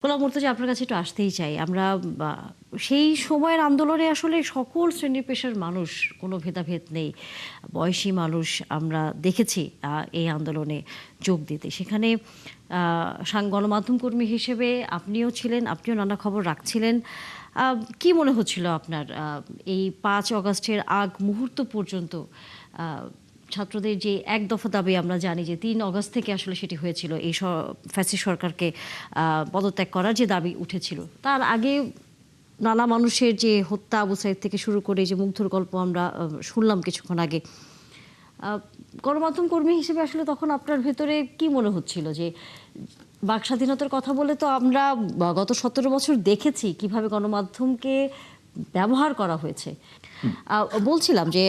গোলাম মুর্তজা, আপনার কাছে একটু আসতেই চাই। আমরা বা সেই সময়ের আন্দোলনে আসলে সকল শ্রেণী পেশার মানুষ, কোনো ভেদাভেদ নেই। বয়সী মানুষ আমরা দেখেছি এই আন্দোলনে যোগ দিতে। সেখানে গণমাধ্যম কর্মী হিসেবে আপনিও ছিলেন, আপনিও নানা খবর রাখছিলেন। কি মনে হচ্ছিল আপনার এই ৫ অগাস্টের আগ মুহূর্ত পর্যন্ত আ ছাত্রদের যে এক দফা দাবি আমরা জানি যে ৩ অগাস্ট থেকে আসলে সেটি হয়েছিল। এই ফ্যাসিস্ট সরকারকে পদত্যাগ করার যে দাবি উঠেছিল। তার আগে নানা মানুষের যে হত্যা, আবু সাঈদ থেকে শুরু করে যে মুগ্ধর গল্প আমরা শুনলাম কিছুক্ষণ আগে। আ গণমাধ্যম কর্মী হিসেবে আসলে তখন আপনার ভেতরে কি মনে হচ্ছিল যে বাক স্বাধীনতার কথা বলে তো আমরা গত ১৭ বছর দেখেছি কিভাবে গণমাধ্যমকে ব্যবহার করা হয়েছে। হুম, আ বলছিলাম যে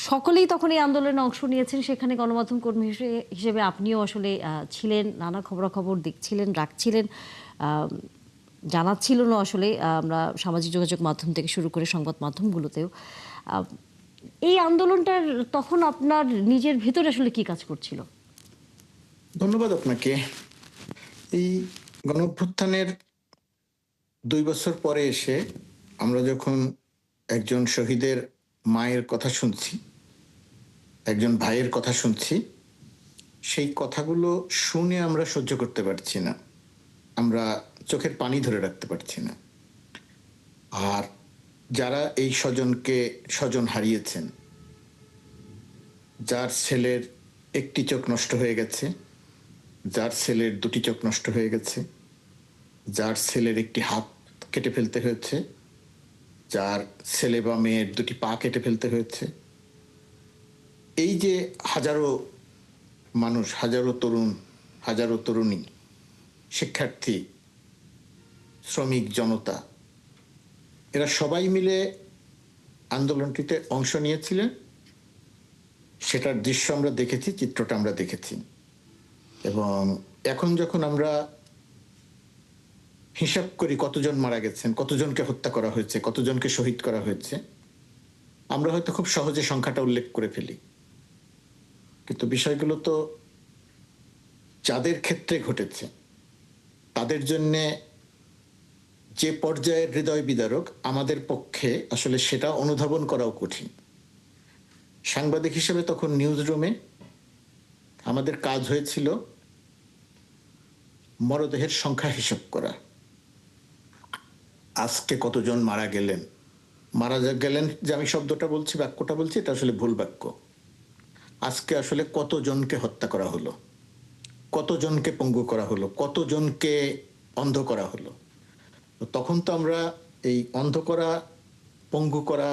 সকলেই তখন এই আন্দোলনে অংশ নিয়েছেন। সেখানে গণমাধ্যম কর্মী হিসেবে আপনিও আসলে ছিলেন। নানা খবরাখবর দেখছিলেন, রাখছিলেন। আ জানাচ্ছিলেনও আসলে আমরা সামাজিক যোগাযোগ মাধ্যম থেকে শুরু করে সংবাদ মাধ্যমগুলোতেও। আ এই আন্দোলনটার তখন আপনার নিজের ভেতরে আসলে কি কাজ করছিল? ধন্যবাদ আপনাকে। এই গণঅভ্যুত্থানের ২ বছর পরে এসে আমরা যখন একজন শহীদের মায়ের কথা শুনছি, একজন ভাইয়ের কথা শুনছি, সেই কথাগুলো শুনে আমরা সহ্য করতে পারছি না। আমরা চোখের পানি ধরে রাখতে পারছি না। আর যারা এই স্বজন হারিয়েছেন, যার ছেলের একটি চোখ নষ্ট হয়ে গেছে, যার ছেলের দুটি চোখ নষ্ট হয়ে গেছে, যার ছেলের একটি হাত কেটে ফেলতে হয়েছে, যার ছেলে বা মেয়ের দুটি পা কেটে ফেলতে হয়েছে, এই যে হাজারো মানুষ, হাজারো তরুণ, হাজারো তরুণী, শিক্ষার্থী, শ্রমিক জনতা, এরা সবাই মিলে আন্দোলনটিতে অংশ নিয়েছিলেন। সেটার দৃশ্য আমরা দেখেছি, চিত্রটা আমরা দেখেছি। এবং এখন যখন আমরা হিসাব করি কতজন মারা গেছেন, কতজনকে হত্যা করা হয়েছে, কতজনকে শহীদ করা হয়েছে, আমরা হয়তো খুব সহজে সংখ্যাটা উল্লেখ করে ফেলি। কিন্তু বিষয়গুলো তো যাদের ক্ষেত্রে ঘটেছে তাদের জন্যে যে পর্যায়ের হৃদয় বিদারক, আমাদের পক্ষে আসলে সেটা অনুধাবন করাও কঠিন। সাংবাদিক হিসেবে তখন নিউজ রুমে আমাদের কাজ হয়েছিল মরদেহের সংখ্যা হিসাব করা। আজকে কতজন মারা গেলেন, গেলেন যে আমি শব্দটা বলছি, বাক্যটা বলছি, এটা আসলে ভুল বাক্য। আজকে আসলে কতজনকে হত্যা করা হলো, কতজনকে পঙ্গু করা হলো, কতজনকে অন্ধ করা হলো। তখন তো আমরা এই অন্ধ করা, পঙ্গু করা,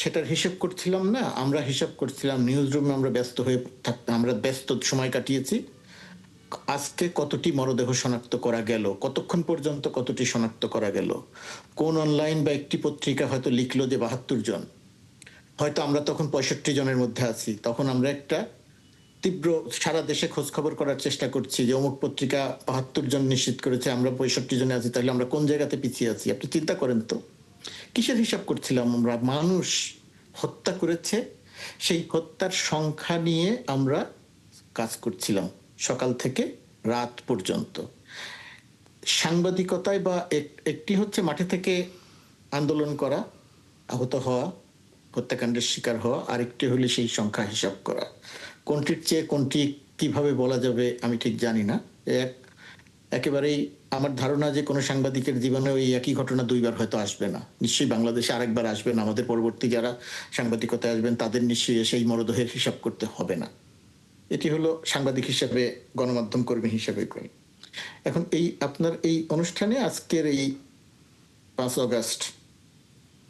সেটার হিসেব করছিলাম না। আমরা হিসাব করছিলাম নিউজ রুমে আমরা ব্যস্ত হয়ে থাকতাম, আমরা ব্যস্ত সময় কাটিয়েছি। আজকে কতটি মরদেহ শনাক্ত করা গেল, কতক্ষণ পর্যন্ত কতটি শনাক্ত করা গেল, কোন অনলাইন বা একটি পত্রিকা হয়তো লিখলো যে ৭২ জন, হয়তো আমরা তখন ৬৫ জনের মধ্যে আছি। তখন আমরা একটা তীব্র সারা দেশে খোঁজ খবর করার চেষ্টা করছি যে অমুক পত্রিকা ৭২ জন নিশ্চিত করেছে, আমরা ৬৫ জনে আছি, তাহলে আমরা কোন জায়গাতে পিছিয়ে আছি। আপনি চিন্তা করেন তো, কিসের হিসাব করছিলাম আমরা? মানুষ হত্যা করেছে, সেই হত্যার সংখ্যা নিয়ে আমরা কাজ করছিলাম সকাল থেকে রাত পর্যন্ত। সাংবাদিকতায় বা একটি হচ্ছে মাঠে থেকে আন্দোলন করা, আহত হওয়া, হত্যাকাণ্ডের শিকার হওয়া, আরেকটি হলে সেই সংখ্যা হিসাব করা। কোনটির চেয়ে কোনটি কিভাবে বলা যাবে আমি ঠিক জানি না। এক একেবারেই আমার ধারণা যে কোনো সাংবাদিকের জীবনে ওই একই ঘটনা ২ বার হয়তো আসবে না। নিশ্চয়ই বাংলাদেশে আরেকবার আসবে না। আমাদের পরবর্তী যারা সাংবাদিকতায় আসবেন তাদের নিশ্চয়ই সেই মরদেহের হিসাব করতে হবে না। এটি হলো সাংবাদিক হিসেবে, গণমাধ্যম কর্মী হিসেবে করি। এখন এই আপনার এই অনুষ্ঠানে আজকের এই ৫ অগাস্ট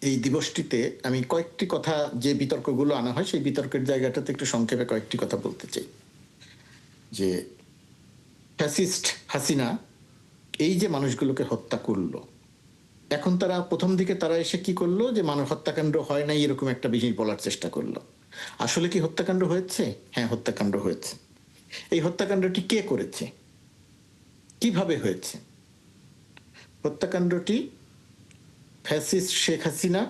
এই দিবসটিতে আমি কয়েকটি কথা, যে বিতর্কগুলো আনা হয় সেই বিতর্কের জায়গাটাতে একটু সংক্ষেপে কয়েকটি কথা বলতে চাই। যে ফ্যাসিস্ট হাসিনা এই যে মানুষগুলোকে হত্যা করলো, এখন তারা প্রথম দিকে তারা এসে কি করলো যে মানব হত্যাকাণ্ড হয় নাই এরকম একটা জিনিস বলার চেষ্টা করলো। আসলে কি হত্যাকাণ্ড হয়েছে? হ্যাঁ, হত্যাকাণ্ড হয়েছে। এই হত্যাকাণ্ডটি কে করেছে, কিভাবে হয়েছে? হত্যাকাণ্ডটি ফ্যাসিস্ট শেখ হাসিনা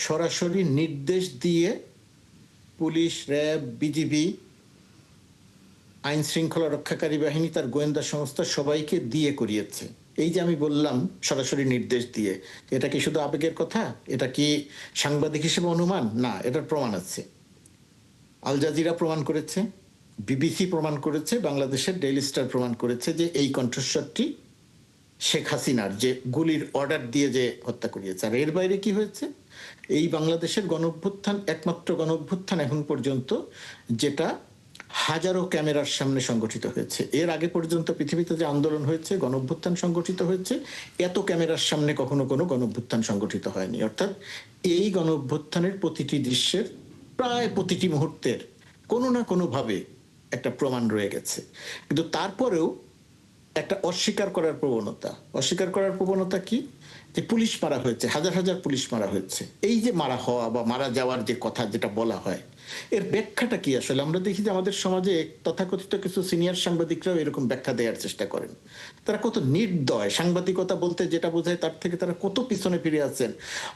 সরাসরি নির্দেশ দিয়ে পুলিশ, র্যাব, বিজিবি আইন শৃঙ্খলা রক্ষাকারী বাহিনী, তার গোয়েন্দা সংস্থা সবাইকে দিয়ে করিয়েছে। এই যে আমি বললাম সরাসরি নির্দেশ দিয়ে, এটা কি শুধু আবেগের কথা? এটা কি সাংবাদিক হিসেবে অনুমান? না, এটার প্রমাণ আছে। আল জাজিরা প্রমাণ করেছে, বিবিসি প্রমাণ করেছে, বাংলাদেশের ডেইলি স্টার প্রমাণ করেছে যে এই কণ্ঠস্বরটি শেখ হাসিনার, যে গুলির অর্ডার দিয়ে যে হত্যা করিয়েছে। আর এর বাইরে কি হয়েছে? এই বাংলাদেশের গণঅভ্যুত্থান একমাত্র গণঅভ্যুত্থান এখন পর্যন্ত যেটা হাজারো ক্যামেরার সামনে সংগঠিত হয়েছে। এর আগে পর্যন্ত পৃথিবীতে যে আন্দোলন হয়েছে, গণঅভ্যুত্থান সংগঠিত হয়েছে, এত ক্যামেরার সামনে কখনো কোনো গণঅভ্যুত্থান সংগঠিত হয়নি। অর্থাৎ এই গণঅভ্যুত্থানের প্রতিটি দৃশ্যের, প্রায় প্রতিটি মুহূর্তের কোনো না কোনোভাবে একটা প্রমাণ রয়ে গেছে। কিন্তু তারপরেও একটা অস্বীকার করার প্রবণতা। অস্বীকার করার প্রবণতা কি? যে পুলিশ মারা হয়েছে, হাজার হাজার পুলিশ মারা হয়েছে। এই যে মারা হওয়া বা মারা যাওয়ার যে কথা যেটা বলা হয়, এর ব্যাখ্যাটা কি আসলে? আমরা দেখি যে আমাদের সমাজে তথাকথিত কিছু সিনিয়র সাংবাদিকরাও এরকম ব্যাখ্যা দেওয়ার চেষ্টা করেন। তারা কত নির্দয়, সাংবাদিকতা বলতে যেটা বোঝায় তার থেকে তারা কত পিছনে ফিরে আছেন।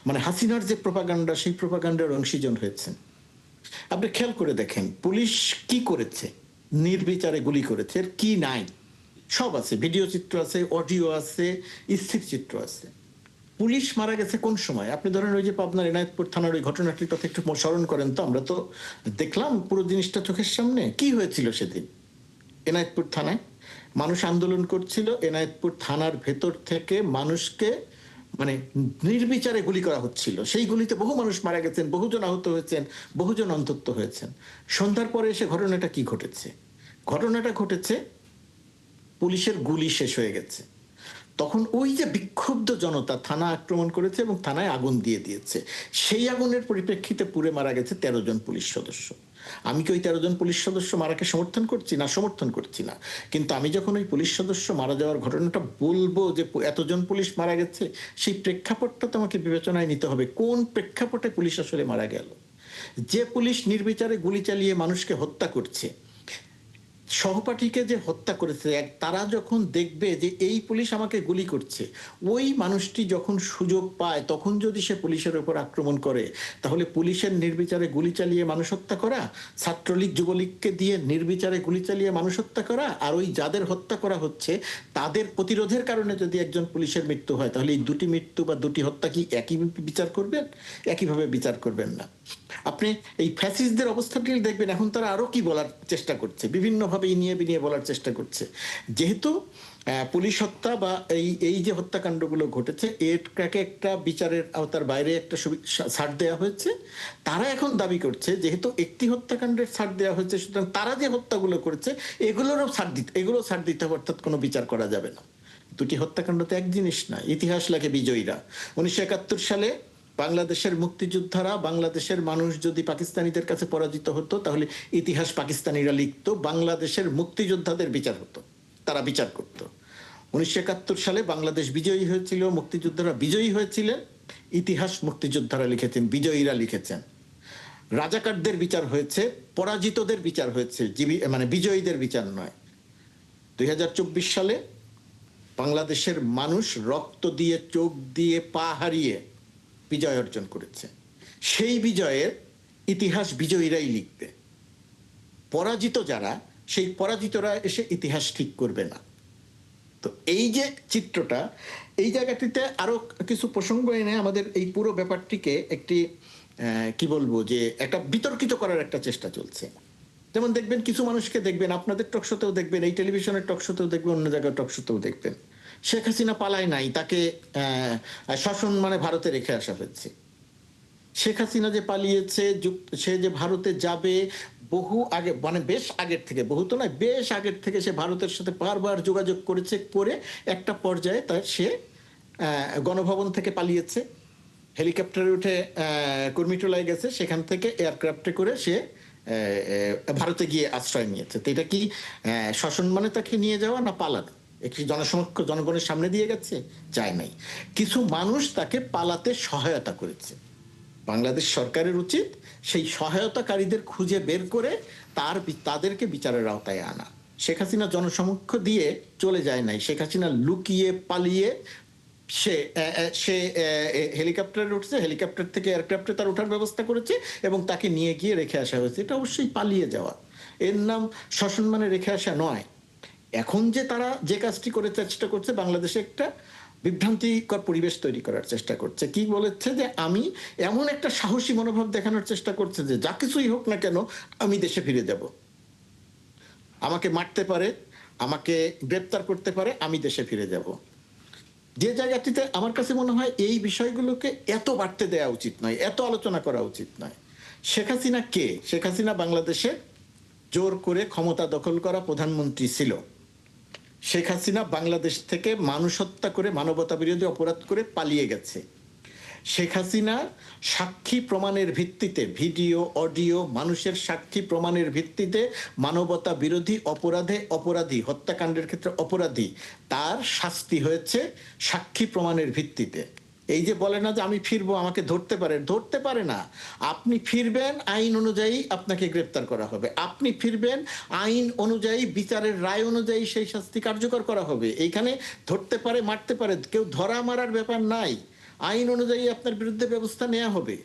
মানে হাসিনার যে প্রোপাগান্ডা, সেই প্রোপাগান্ডার অংশীজন হয়েছেন। আপনি খেয়াল করে দেখেন পুলিশ কি করেছে। নির্বিচারে গুলি করেছে, এর কি নাই? সব আছে, ভিডিও চিত্র আছে, অডিও আছে, স্থির চিত্র আছে। পুলিশ মারা গেছে কোন সময়? আপনি ধরেন ওই যে পাবনার এনায়েতপুর থানার ওই ঘটনাটির কথা একটু স্মরণ করেন তো। আমরা তো দেখলাম পুরো জিনিসটা চোখের সামনে। কি হয়েছিল সেদিন এনায়েতপুর থানায়? মানুষ আন্দোলন করছিল, এনায়েতপুর থানার ভেতর থেকে মানুষকে মানে নির্বিচারে গুলি করা হচ্ছিল। সেই গুলিতে বহু মানুষ মারা গেছেন, বহুজন আহত হয়েছেন, বহুজন অন্তত হয়েছেন। সন্ধ্যার পরে এসে ঘটনাটা কি ঘটেছে? ঘটনাটা ঘটেছে পুলিশের গুলি শেষ হয়ে গেছে। তখন ওই যে বিক্ষুব্ধ জনতা থানা আক্রমণ করেছে এবং থানায় আগুন দিয়ে দিয়েছে। সেই আগুনের পরিপ্রেক্ষিতে পুড়ে মারা গেছে ১৩ জন পুলিশ সদস্য। আমি কি ওই ১৩ জন পুলিশ সদস্য মারাকে সমর্থন করছি না? সমর্থন করছি না। কিন্তু আমি যখন ওই পুলিশ সদস্য মারা যাওয়ার ঘটনাটা বলবো যে এতজন পুলিশ মারা গেছে, সেই প্রেক্ষাপটটা তো আমাকে বিবেচনায় নিতে হবে। কোন প্রেক্ষাপটে পুলিশ আসলে মারা গেল? যে পুলিশ নির্বিচারে গুলি চালিয়ে মানুষকে হত্যা করছে, সহপাঠীকে যে হত্যা করেছে, তারা যখন দেখবে যে এই পুলিশ আমাকে গুলি করছে, ওই মানুষটি যখন সুযোগ পায় তখন যদি সে পুলিশের উপর আক্রমণ করে, তাহলে পুলিশের নির্বিচারে গুলি চালিয়ে মানুষ হত্যা করা, ছাত্রলীগ যুবলীগকে দিয়ে নির্বিচারে গুলি চালিয়ে মানুষ হত্যা করা, আর ওই যাদের হত্যা করা হচ্ছে তাদের প্রতিরোধের কারণে যদি একজন পুলিশের মৃত্যু হয়, তাহলে এই দুটি মৃত্যু বা দুটি হত্যা কি একই বিচার করবেন? একইভাবে বিচার করবেন না। আপনি এই ফ্যাসিস্টদের অবস্থাটি দেখবেন, এখন তারা আরো কি বলার চেষ্টা করছে, বিভিন্নভাবে ইনিয়ে বিনিয়ে বলার চেষ্টা করছে। যেহেতু পুলিশ হত্যা বা এই এই যে হত্যাকাণ্ডগুলো ঘটেছে, এটাকে একটা বিচারের আওতার বাইরে একটা ছাড় দেওয়া হয়েছে। তারা এখন দাবি করছে যেহেতু একটি হত্যাকাণ্ডের ছাড় দেওয়া হয়েছে, সুতরাং তারা যে হত্যাগুলো করেছে এগুলোরও ছাড় দিতে হবে, অর্থাৎ কোনো বিচার করা যাবে না। দুটি হত্যাকাণ্ড তো এক জিনিস না। ইতিহাস লাগে বিজয়ীরা। ১৯৭১ সালে বাংলাদেশের মুক্তিযোদ্ধারা, বাংলাদেশের মানুষ যদি পাকিস্তানিদের কাছে পরাজিত হতো, তাহলে ইতিহাস পাকিস্তানিরা লিখতো, বাংলাদেশের মুক্তিযোদ্ধাদের বিচার হতো, তারা বিচার করত। ১৯৭১ সালে বাংলাদেশ বিজয়ী হয়েছিল, মুক্তিযোদ্ধারা বিজয়ী হয়েছিলেন, ইতিহাস মুক্তিযোদ্ধারা লিখেছেন, বিজয়ীরা লিখেছেন। রাজাকারদের বিচার হয়েছে, পরাজিতদের বিচার হয়েছে, মানে বিজয়ীদের বিচার নয়। ২০২৪ সালে বাংলাদেশের মানুষ রক্ত দিয়ে, চোখ দিয়ে, পা হারিয়ে বিজয় অর্জন করেছে। সেই বিজয়ের ইতিহাস বিজয়ীরাই লিখবে। পরাজিত যারা, সেই পরাজিতরা এসে ইতিহাস ঠিক করবে না। তো এই যে চিত্রটা, এই জায়গাটিতে আরো কিছু প্রসঙ্গ এনে আমাদের এই পুরো ব্যাপারটিকে একটি কি বলবো, যে একটা বিতর্কিত করার একটা চেষ্টা চলছে। যেমন দেখবেন কিছু মানুষকে দেখবেন, আপনাদের টকশোতেও দেখবেন, এই টেলিভিশনের টকশোতেও দেখবেন, অন্য জায়গায় টকশোতেও দেখবেন, শেখ হাসিনা পালায় নাই, তাকে শাসন মানে ভারতে রেখে আসা হয়েছে। শেখ হাসিনা যে পালিয়েছে, সে যে ভারতে যাবে, বহু আগে, মানে বেশ আগের থেকে, বহু তো নয়, বেশ আগের থেকে সে ভারতের সাথে বারবার যোগাযোগ করেছে, করে একটা পর্যায়ে তার সে গণভবন থেকে পালিয়েছে, হেলিকপ্টারে উঠে কুর্মিটোলায় গেছে, সেখান থেকে এয়ারক্রাফটে করে সে ভারতে গিয়ে আশ্রয় নিয়েছে। তো এটা কি শাসন মানে তাকে নিয়ে যাওয়া না পালানো? একটি জনসমক্ষ জনগণের সামনে দিয়ে গেছে? যায় নাই। কিছু মানুষ তাকে পালাতে সহায়তা করেছে। বাংলাদেশ সরকারের উচিত সেই সহায়তাকারীদের খুঁজে বের করে তাদেরকে বিচারের আওতায় আনা। শেখ হাসিনা জনসমক্ষ দিয়ে চলে যায় নাই। শেখ হাসিনা লুকিয়ে পালিয়ে সে হেলিকপ্টারে উঠছে, হেলিকপ্টার থেকে এয়ারক্রাফটে তার ওঠার ব্যবস্থা করেছে এবং তাকে নিয়ে গিয়ে রেখে আসা হয়েছে। এটা অবশ্যই পালিয়ে যাওয়া। এর নাম সসম্মানে রেখে আসা নয়। এখন যে তারা যে কাজটি করে চেষ্টা করছে, বাংলাদেশে একটা বিভ্রান্তিকর পরিবেশ তৈরি করার চেষ্টা করছে। কি বলেছে যে আমি এমন একটা সাহসী মনোভাব দেখানোর চেষ্টা করছে যে যা কিছুই হোক না কেন আমি দেশে ফিরে যাব, আমাকে মারতে পারে, আমাকে গ্রেপ্তার করতে পারে, আমি দেশে ফিরে যাব। যে জায়গাটিতে আমার কাছে মনে হয় এই বিষয়গুলোকে এত বাড়তে দেওয়া উচিত নয়, এত আলোচনা করা উচিত নয়। শেখ হাসিনা কে? শেখ হাসিনা বাংলাদেশে জোর করে ক্ষমতা দখল করা প্রধানমন্ত্রী ছিল। শেখ হাসিনা বাংলাদেশ থেকে মানুষ হত্যা করে, মানবতা বিরোধী অপরাধ করে পালিয়ে গেছে। শেখ হাসিনা সাক্ষী প্রমাণের ভিত্তিতে, ভিডিও, অডিও, মানুষের সাক্ষী প্রমাণের ভিত্তিতে মানবতা বিরোধী অপরাধে অপরাধী, হত্যাকাণ্ডের ক্ষেত্রে অপরাধী, তার শাস্তি হয়েছে সাক্ষী প্রমাণের ভিত্তিতে। এই যে বলে না যে আমি ফিরবো, আমাকে ধরতে পারে, ধরতে পারে না। আপনি ফিরবেন, আইন অনুযায়ী আপনাকে গ্রেপ্তার করা হবে। আপনি ফিরবেন, আইন অনুযায়ী, বিচারের রায় অনুযায়ী সেই শাস্তি কার্যকর করা হবে। এইখানে ধরতে পারে, মারতে পারে, কেউ ধরা মারার ব্যাপার নাই। আইন অনুযায়ী আপনার বিরুদ্ধে ব্যবস্থা নেওয়া হবে।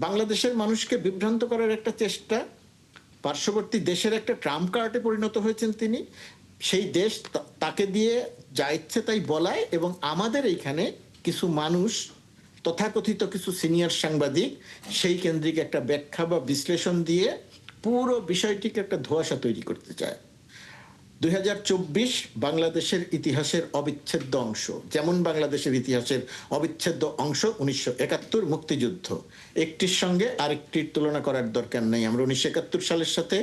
বাংলাদেশের মানুষকে বিভ্রান্ত করার একটা চেষ্টা, পার্শ্ববর্তী দেশের একটা ট্রাম্প কার্ডে পরিণত হয়েছেন তিনি। সেই দেশ তাকে দিয়ে যা ইচ্ছে তাই বলায়, এবং আমাদের এইখানে কিছু মানুষ, তথাকথিত কিছু সিনিয়র সাংবাদিক, সেই কেন্দ্রিক একটা ব্যাখ্যা বা বিশ্লেষণ দিয়ে পুরো বিষয়টিকে একটা ধোঁয়াশা তৈরি করতে চায়। 2024 বাংলাদেশের ইতিহাসের অবিচ্ছেদ্য অংশ। যেমন বাংলাদেশের ইতিহাসের অবিচ্ছেদ্য অংশ 1971 মুক্তিযুদ্ধ। একটির সঙ্গে আরেকটির তুলনা করার দরকার নেই। আমরা 1971 সালের সাথে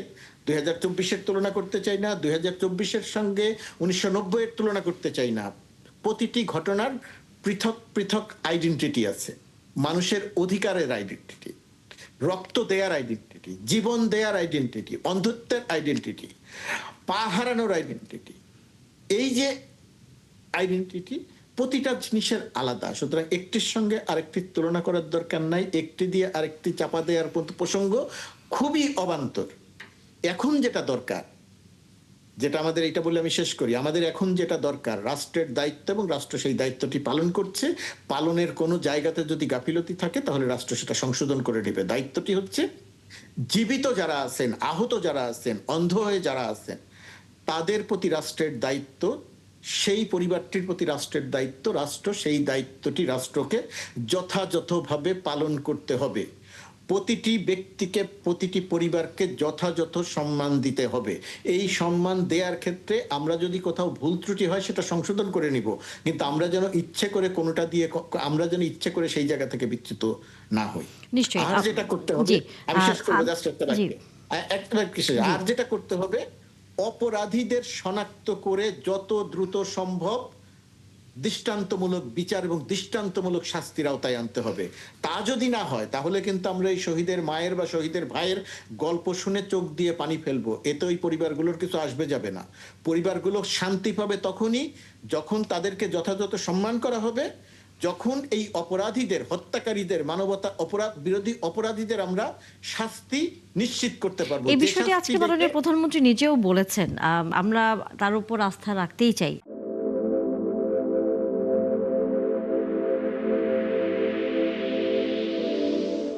2024-এর তুলনা করতে চাই না, 2024-এর সঙ্গে 1990-এর তুলনা করতে চাই না। প্রতিটি ঘটনার পৃথক পৃথক আইডেন্টিটি আছে। মানুষের অধিকারের আইডেন্টিটি, রক্ত দেয়ার আইডেন্টিটি, জীবন দেয়ার আইডেন্টিটি, অন্ধত্বের আইডেন্টিটি, পা হারানোর আইডেন্টিটি। এই যে আইডেন্টিটি, প্রতিটা জিনিসের আলাদা। সুতরাং একটির সঙ্গে আরেকটির তুলনা করার দরকার নাই। একটি দিয়ে আরেকটি চাপা দেওয়ার প্রসঙ্গ খুবই অবান্তর। এখন যেটা দরকার, যেটা আমাদের, এটা বলে আমি শেষ করি, আমাদের এখন যেটা দরকার, রাষ্ট্রের দায়িত্ব, এবং রাষ্ট্র সেই দায়িত্বটি পালন করছে। পালনের কোনো জায়গাতে যদি গাফিলতি থাকে তাহলে রাষ্ট্র সেটা সংশোধন করে নেবে। দায়িত্বটি হচ্ছে জীবিত যারা আছেন, আহত যারা আছেন, অন্ধ হয়ে যারা আছেন, তাদের প্রতি রাষ্ট্রের দায়িত্ব, সেই পরিবারটির প্রতি রাষ্ট্রের দায়িত্ব। রাষ্ট্র সেই দায়িত্বটি রাষ্ট্রকে যথাযথভাবে পালন করতে হবে। প্রতিটি ব্যক্তিকে, প্রতিটি পরিবারকে যথাযথ সম্মান দিতে হবে। এই সম্মান দেওয়ার ক্ষেত্রে আমরা যদি কোথাও ভুল ত্রুটি হয় সেটা সংশোধন করে নিব, কিন্তু আমরা যেন ইচ্ছে করে কোনোটা দিয়ে, আমরা যেন ইচ্ছে করে সেই জায়গা থেকে বিচ্যুত না হই। নিশ্চয়ই। আর যেটা করতে হবে, জি, আমি শেষ করবো জাস্ট একটা জি, বাক্যে, একটা কিসের, আর যেটা করতে হবে, অপরাধীদের শনাক্ত করে যত দ্রুত সম্ভব দৃষ্টান্তমূলক বিচার এবং দৃষ্টান্তমূলক শাস্তির আওতায় আনতে হবে। তা যদি না হয় তাহলে কিন্তু আমরা এই শহীদের মায়ের বা শহীদের ভাইয়ের গল্প শুনে চোখ দিয়ে পানি ফেলবো। এতে ওই পরিবারগুলোর কিছু আসবে যাবে না। পরিবারগুলো শান্তি পাবে তখনই যখন তাদেরকে যথাযথ সম্মান করা হবে, যখন এই অপরাধীদের, হত্যাকারীদের, মানবতা অপরাধ বিরোধী অপরাধীদের আমরা শাস্তি নিশ্চিত করতে পারবো। এই বিষয়টি আজকে মাননীয় প্রধানমন্ত্রী নিজেও বলেছেন। আমরা তার উপর আস্থা রাখতেই চাই।